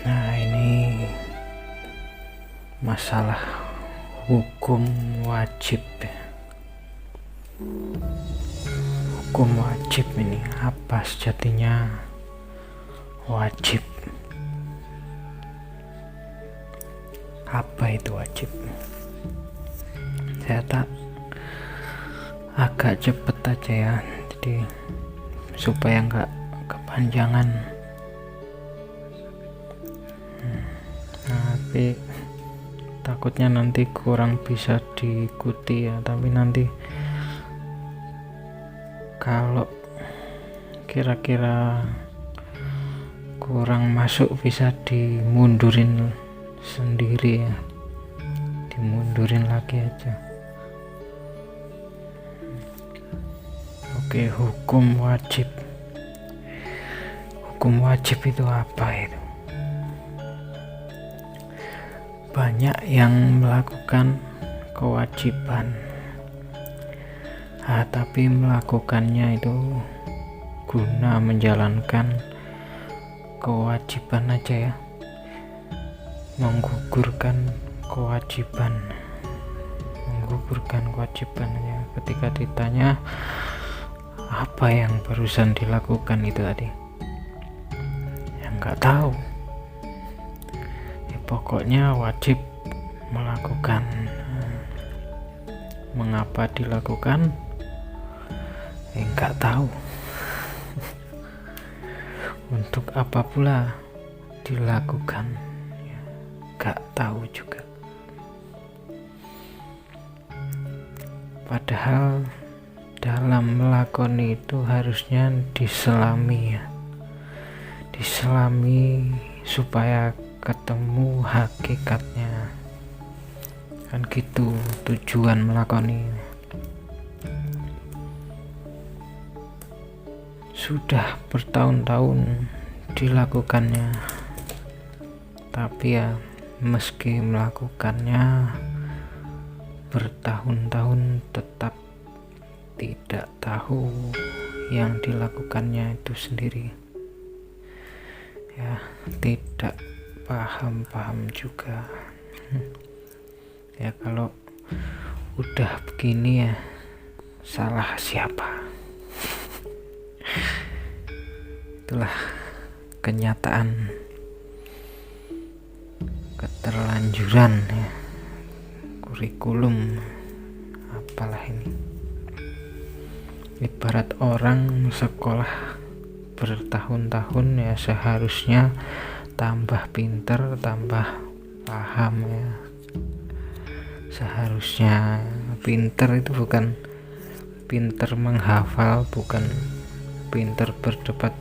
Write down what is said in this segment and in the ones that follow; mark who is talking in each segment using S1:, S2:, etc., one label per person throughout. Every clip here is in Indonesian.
S1: Nah, ini masalah hukum wajib. Hukum wajib ini apa sejatinya wajib? Apa itu wajib? Saya tak agak cepet aja ya, jadi supaya nggak kepanjangan. Tapi takutnya nanti kurang bisa diikuti ya. Tapi nanti kalau kira-kira kurang masuk bisa dimundurin sendiri ya, dimundurin lagi aja. Oke, hukum wajib. Hukum wajib itu apa itu? Banyak yang melakukan kewajiban, tapi melakukannya itu guna menjalankan kewajiban aja ya, menggugurkan kewajiban ya. Ketika ditanya apa yang barusan dilakukan itu tadi, ya nggak tahu. Pokoknya wajib melakukan. Mengapa dilakukan? Nggak tahu. Untuk apa pula dilakukan? Nggak tahu juga. Padahal dalam melakoni itu harusnya diselami ya. Diselami supaya ketemu hakikatnya, kan gitu tujuan melakoni. Sudah bertahun-tahun dilakukannya, tapi ya meski melakukannya bertahun-tahun tetap tidak tahu yang dilakukannya itu sendiri ya, tidak paham juga ya. Kalau udah begini ya, salah siapa? Itulah kenyataan, keterlanjuran ya, kurikulum apalah ini. Ibarat orang sekolah bertahun-tahun ya, seharusnya tambah pinter, tambah paham ya. Seharusnya pinter itu bukan pinter menghafal, bukan pinter berdebat,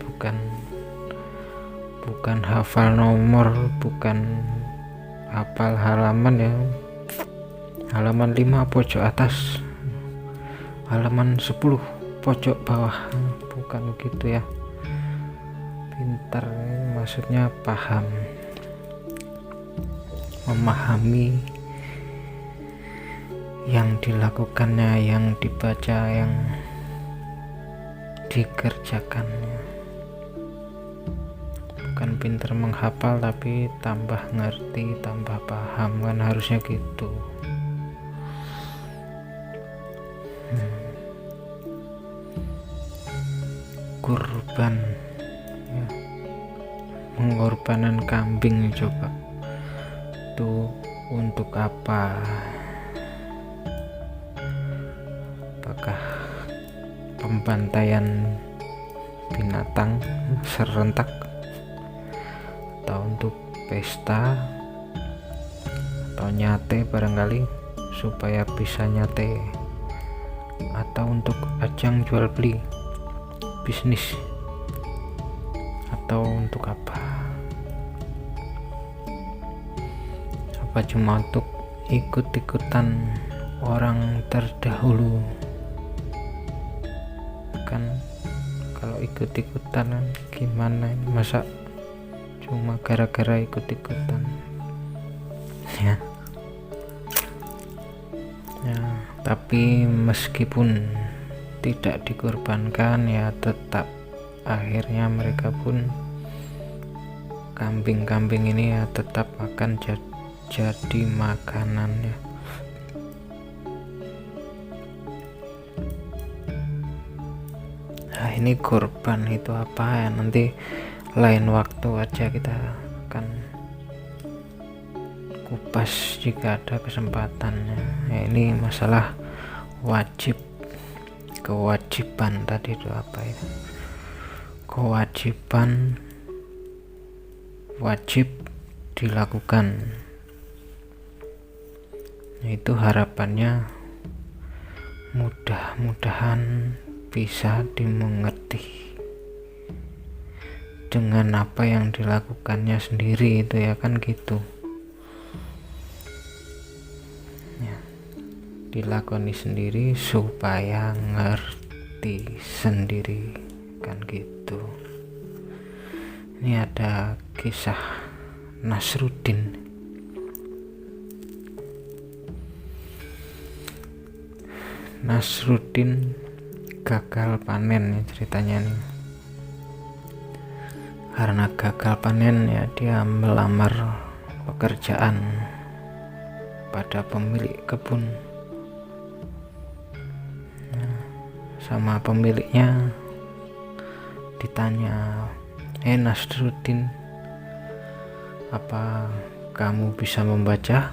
S1: bukan hafal nomor, bukan hafal halaman ya, halaman 5 pojok atas, halaman 10 pojok bawah, bukan begitu ya. Pintar maksudnya paham, memahami yang dilakukannya, yang dibaca, yang dikerjakannya. Bukan pintar menghafal tapi tambah ngerti, tambah paham, kan harusnya gitu. Kurban ya, pengorbanan kambing coba itu untuk apa? Apakah pembantaian binatang serentak, atau untuk pesta, atau nyate barangkali supaya bisa nyate, atau untuk ajang jual beli bisnis, atau untuk apa? Apa cuma untuk ikut-ikutan orang terdahulu? Kan kalau ikut-ikutan gimana, masa cuma gara-gara ikut-ikutan ya. Tapi meskipun tidak dikorbankan ya, tetap akhirnya mereka pun kambing-kambing ini ya tetap akan jadi makanannya. Nah, ini kurban itu apa ya, nanti lain waktu aja kita akan kupas jika ada kesempatannya. Ya, ini masalah kewajiban tadi itu apa itu, kewajiban wajib dilakukan. Itu harapannya mudah-mudahan bisa dimengerti dengan apa yang dilakukannya sendiri itu ya kan gitu ya, dilakoni sendiri supaya ngerti sendiri kan gitu. Ini ada kisah Nasruddin. Nasruddin gagal panen ya ceritanya nih. Karena gagal panen ya dia melamar pekerjaan pada pemilik kebun. Sama pemiliknya ditanya, Nasruddin, apa kamu bisa membaca?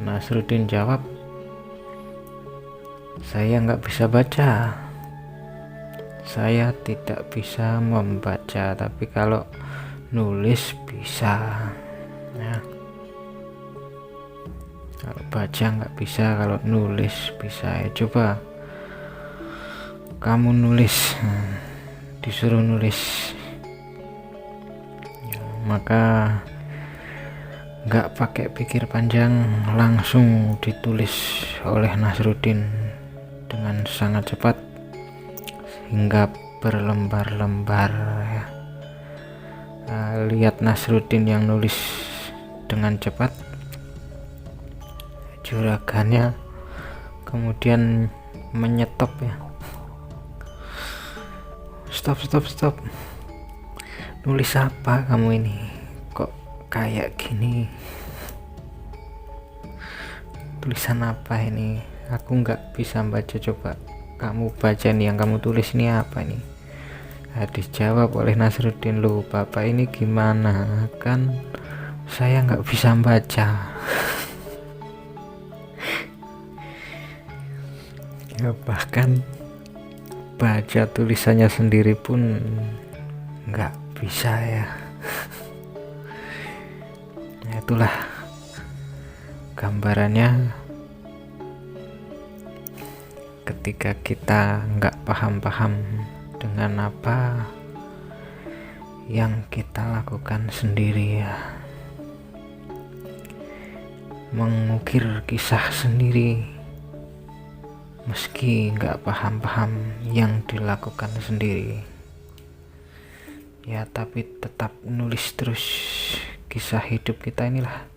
S1: Nasruddin jawab, saya nggak bisa baca, saya tidak bisa membaca, tapi kalau nulis bisa ya. Kalau baca nggak bisa, kalau nulis bisa ya. Coba kamu nulis. Disuruh nulis ya, maka nggak pakai pikir panjang, langsung ditulis oleh Nasruddin dengan sangat cepat hingga berlembar-lembar ya. Lihat Nasruddin yang nulis dengan cepat, juragannya kemudian menyetop ya. Stop, nulis apa kamu ini, kok kayak gini, tulisan apa ini, aku nggak bisa baca, coba kamu baca nih, yang kamu tulis ini apa nih. Dijawab oleh Nasruddin, loh bapak ini gimana, kan saya nggak bisa baca. Ya, bahkan baca tulisannya sendiri pun nggak bisa ya. Itulah gambarannya ketika kita nggak paham-paham dengan apa yang kita lakukan sendiri ya, mengukir kisah sendiri meski nggak paham-paham yang dilakukan sendiri ya, tapi tetap nulis terus kisah hidup kita inilah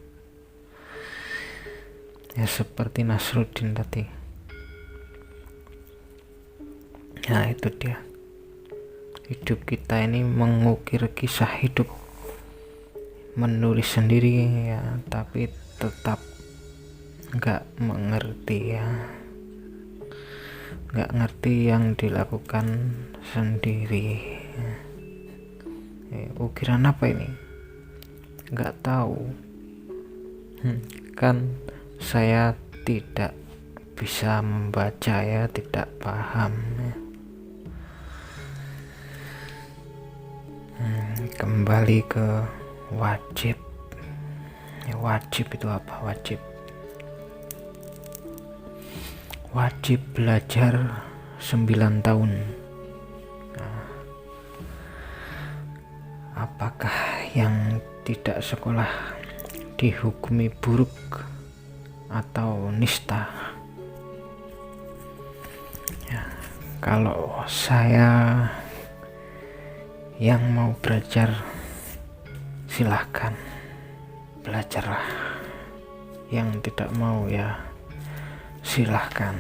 S1: ya, seperti Nasruddin tadi. Nah itu dia, hidup kita ini mengukir kisah hidup, menulis sendiri ya, tapi tetap nggak mengerti ya, nggak ngerti yang dilakukan sendiri. Ukiran apa ini? Nggak tahu. Kan saya tidak bisa membaca ya, tidak paham ya. Kembali ke wajib. Wajib itu apa? Wajib belajar 9 tahun. Apakah yang tidak sekolah dihukumi buruk atau nista? Ya, kalau saya yang mau belajar, silahkan belajarlah. Yang tidak mau ya silahkan.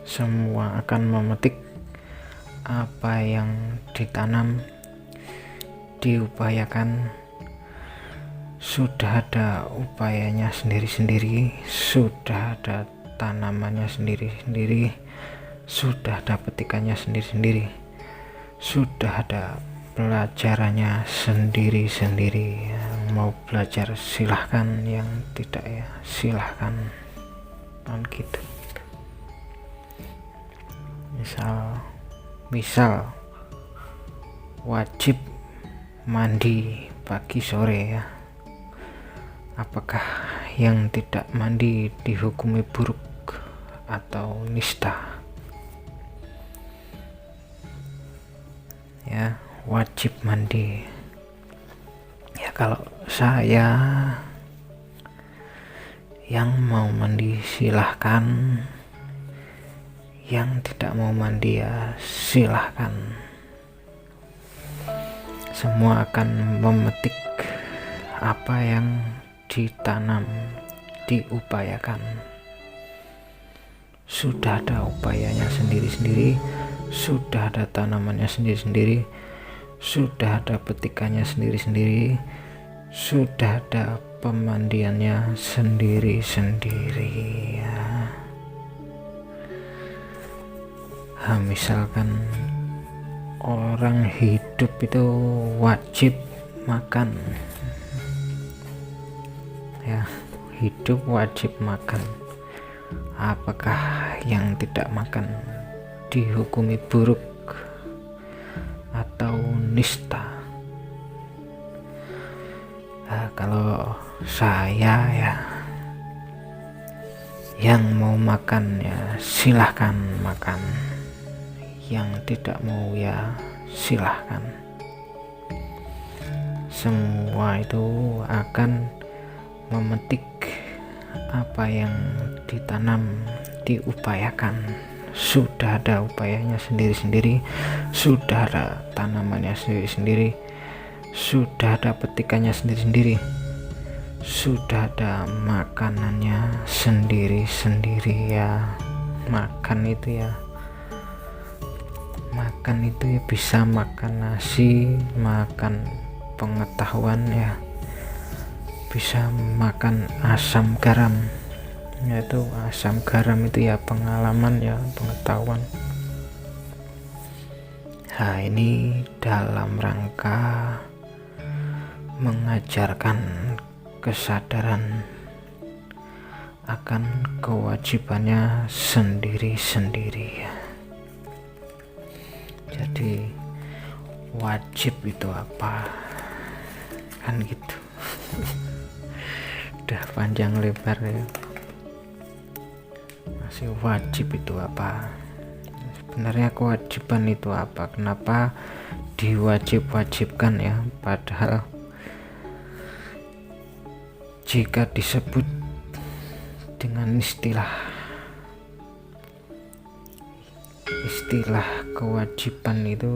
S1: Semua akan memetik apa yang ditanam diupayakan, sudah ada upayanya sendiri-sendiri, sudah ada tanamannya sendiri-sendiri, sudah ada petikannya sendiri-sendiri, sudah ada pelajarannya sendiri-sendiri. Yang mau belajar silahkan, yang tidak ya silahkan, kan gitu. Misal wajib mandi pagi sore ya, apakah yang tidak mandi dihukumi buruk atau nista? Ya, wajib mandi. Ya kalau saya yang mau mandi silahkan, yang tidak mau mandi ya silahkan. Semua akan memetik apa yang ditanam, diupayakan. Sudah ada upayanya sendiri-sendiri, sudah ada tanamannya sendiri-sendiri, sudah ada petikannya sendiri-sendiri, sudah ada pemandiannya sendiri-sendiri ya. Misalkan orang hidup itu wajib makan ya, hidup wajib makan. Apakah yang tidak makan dihukumi buruk atau nista? Kalau saya ya, yang mau makan ya silahkan makan, yang tidak mau ya silahkan. Semua itu akan memetik apa yang ditanam, diupayakan. Sudah ada upayanya sendiri-sendiri, sudah ada tanamannya sendiri-sendiri, sudah ada petikannya sendiri-sendiri, sudah ada makanannya sendiri-sendiri ya. Makan itu ya bisa makan nasi, makan pengetahuan ya, bisa makan asam garam, yaitu asam garam itu ya pengalaman ya, pengetahuan. Ini dalam rangka mengajarkan kesadaran akan kewajibannya sendiri-sendiri ya. Jadi wajib itu apa, kan gitu. Udah panjang lebar ya, masih wajib itu apa. Sebenarnya kewajiban itu apa, kenapa diwajib-wajibkan ya, padahal jika disebut dengan istilah kewajiban itu,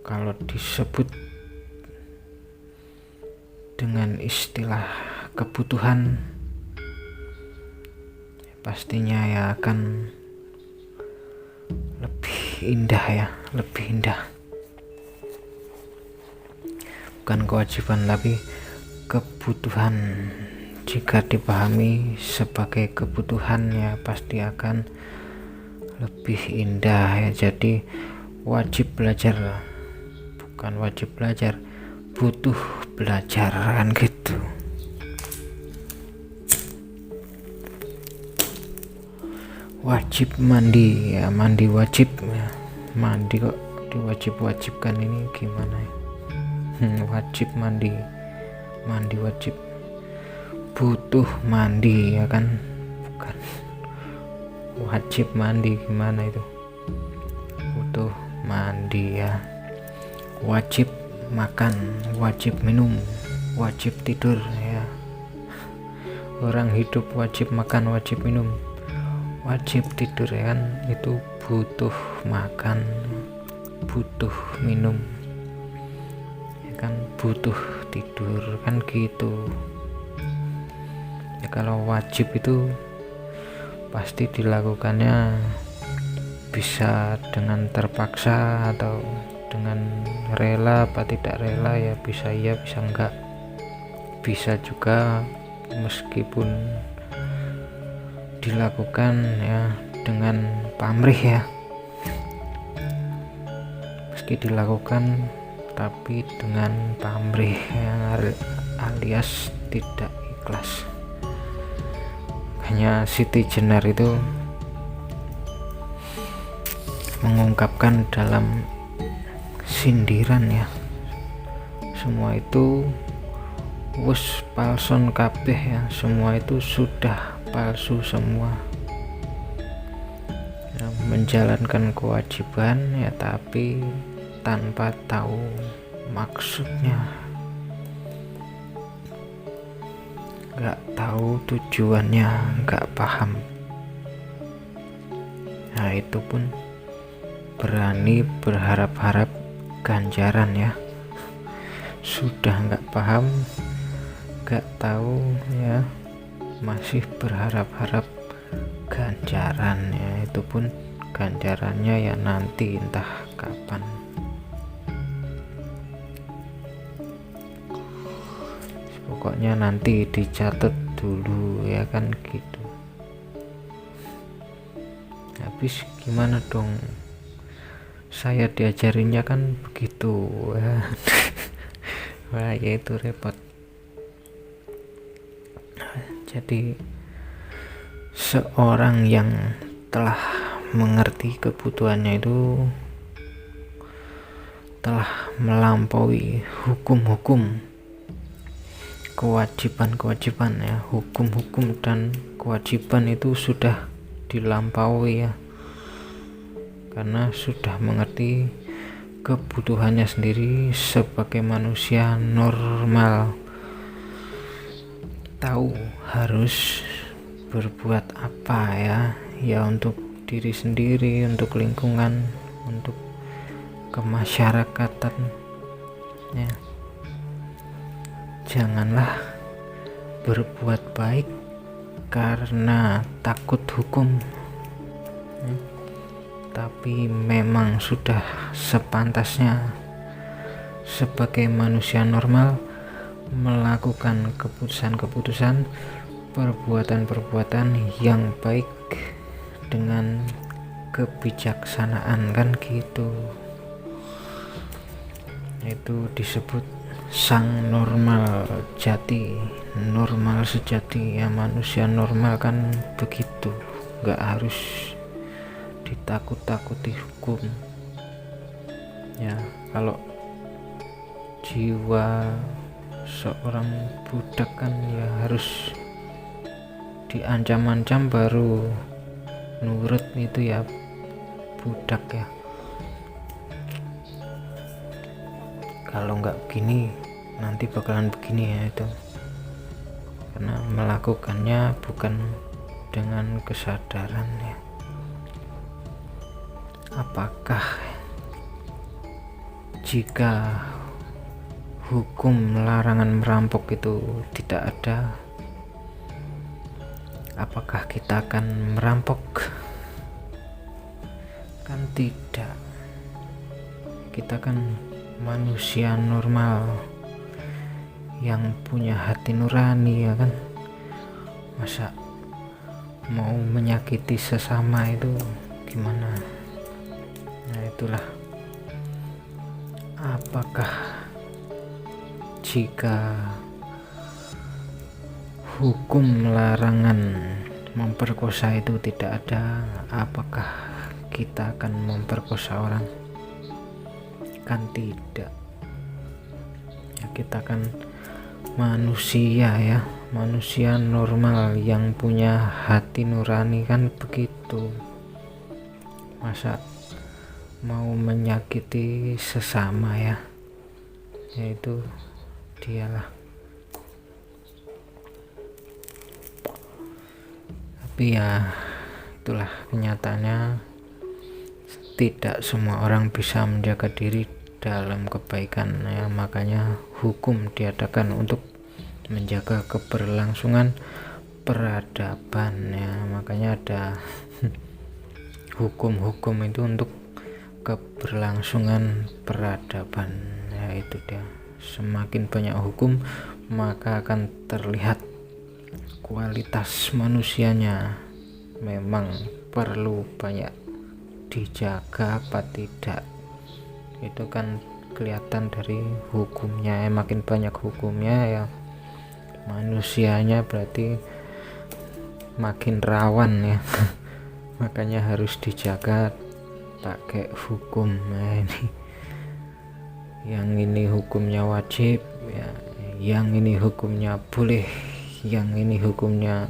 S1: kalau disebut dengan istilah kebutuhan, pastinya ya akan lebih indah ya, lebih indah. Bukan kewajiban tapi kebutuhan. Jika dipahami sebagai kebutuhan ya pasti akan lebih indah ya. Jadi wajib belajar, bukan wajib belajar, butuh belajar, kan gitu. Wajib mandi ya, mandi wajib ya. Mandi kok diwajib-wajibkan, ini gimana ya? Wajib mandi, mandi wajib, butuh mandi ya kan, bukan wajib mandi, gimana itu, butuh mandi ya. Wajib makan, wajib minum, wajib tidur ya. Orang hidup wajib makan, wajib minum, wajib tidur ya kan, itu butuh makan, butuh minum ya kan, butuh tidur, kan gitu ya. Kalau wajib itu pasti dilakukannya bisa dengan terpaksa atau dengan rela apa tidak rela, ya bisa iya bisa enggak. Bisa juga meskipun dilakukan ya dengan pamrih ya, meski dilakukan tapi dengan pamrih ya, alias tidak ikhlas. Hanya Siti Jenar itu mengungkapkan dalam sindiran ya, semua itu wis palson kabeh ya, semua itu sudah palsu semua ya, menjalankan kewajiban ya tapi tanpa tahu maksudnya, nggak tahu tujuannya, nggak paham. Nah itu pun berani berharap-harap ganjaran ya, sudah nggak paham, nggak tahu ya, masih berharap-harap ganjaran ya, itu pun ganjarannya ya nanti entah kapan. Pokoknya nanti dicatat dulu ya kan gitu. Habis gimana dong, saya diajarinnya kan begitu ya. Wah ya itu repot. Jadi seorang yang telah mengerti kebutuhannya itu telah melampaui hukum-hukum, kewajiban-kewajiban ya, hukum-hukum dan kewajiban itu sudah dilampaui ya, karena sudah mengerti kebutuhannya sendiri sebagai manusia normal, tahu harus berbuat apa ya untuk diri sendiri, untuk lingkungan, untuk kemasyarakatan ya. Janganlah berbuat baik karena takut hukum ya, tapi memang sudah sepantasnya sebagai manusia normal melakukan keputusan-keputusan, perbuatan-perbuatan yang baik dengan kebijaksanaan kan gitu. Itu disebut sang normal jati, normal sejati ya, manusia normal kan begitu, nggak harus ditakut-takuti hukum ya. Kalau jiwa seorang budak kan ya harus diancam-ancam baru nurut, itu ya budak ya. Kalau nggak begini nanti bakalan begini ya, itu karena melakukannya bukan dengan kesadaran ya. Apakah jika hukum larangan merampok itu tidak ada, apakah kita akan merampok? Kan tidak. Kita kan manusia normal yang punya hati nurani ya kan. Masa mau menyakiti sesama itu gimana? Nah itulah, apakah jika hukum larangan memperkosa itu tidak ada, apakah kita akan memperkosa orang? Kan tidak ya, kita kan manusia ya, manusia normal yang punya hati nurani kan begitu. Masa mau menyakiti sesama ya, yaitu dialah. Tapi ya itulah kenyataannya, tidak semua orang bisa menjaga diri dalam kebaikan ya, makanya hukum diadakan untuk menjaga keberlangsungan peradaban ya, makanya ada hukum-hukum itu untuk keberlangsungan peradaban. Ya itu dia, semakin banyak hukum maka akan terlihat kualitas manusianya memang perlu banyak dijaga apa tidak. Itu kan kelihatan dari hukumnya ya, makin banyak hukumnya ya manusianya berarti makin rawan ya. Makanya harus dijaga pakai hukum. Nah, ini hukumnya wajib ya, yang ini hukumnya boleh, yang ini hukumnya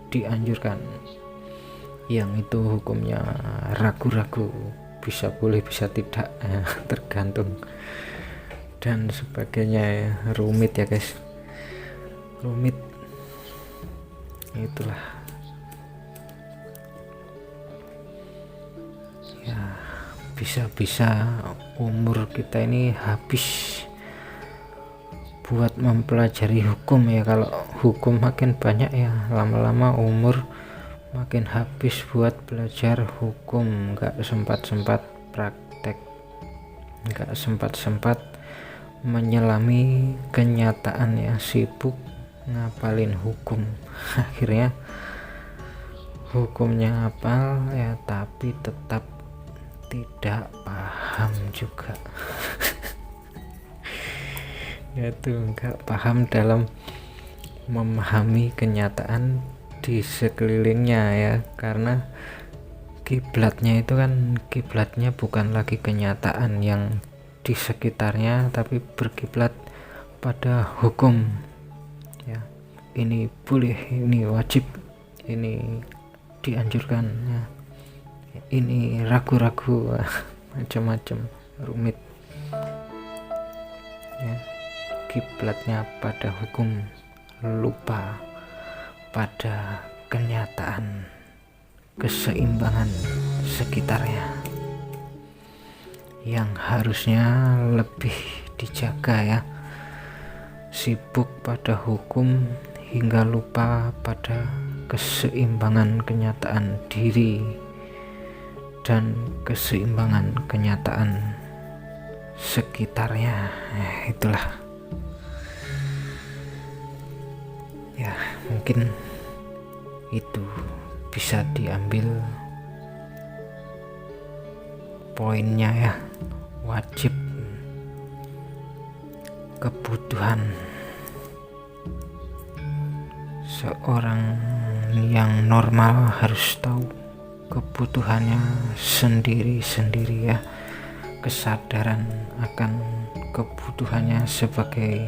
S1: dianjurkan, yang itu hukumnya ragu-ragu, bisa boleh bisa tidak ya, tergantung dan sebagainya ya. Rumit ya guys, rumit. Itulah ya, bisa-bisa umur kita ini habis buat mempelajari hukum ya. Kalau hukum makin banyak ya lama-lama umur makin habis buat belajar hukum, nggak sempat-sempat praktek, nggak sempat-sempat menyelami kenyataan ya, sibuk ngapalin hukum. Akhirnya hukumnya hafal ya tapi tetap tidak paham juga. Yaitu nggak paham dalam memahami kenyataan di sekelilingnya ya, karena kiblatnya itu kan, kiblatnya bukan lagi kenyataan yang di sekitarnya tapi berkiblat pada hukum ya. Ini boleh, ini wajib, ini dianjurkan ya, ini ragu-ragu, macam-macam, rumit ya. Kiblatnya pada hukum, lupa pada kenyataan, keseimbangan sekitarnya yang harusnya lebih dijaga ya. Sibuk pada hukum hingga lupa pada keseimbangan kenyataan diri dan keseimbangan kenyataan sekitarnya. Itulah ya, mungkin itu bisa diambil poinnya ya. Wajib, kebutuhan seorang yang normal harus tahu kebutuhannya sendiri-sendiri ya. Kesadaran akan kebutuhannya sebagai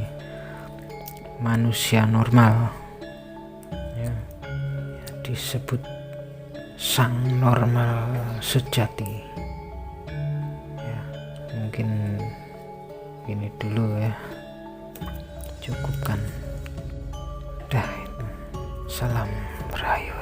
S1: manusia normal ya, disebut sang normal sejati ya. Mungkin ini dulu ya, cukupkan dah itu. Salam rayu.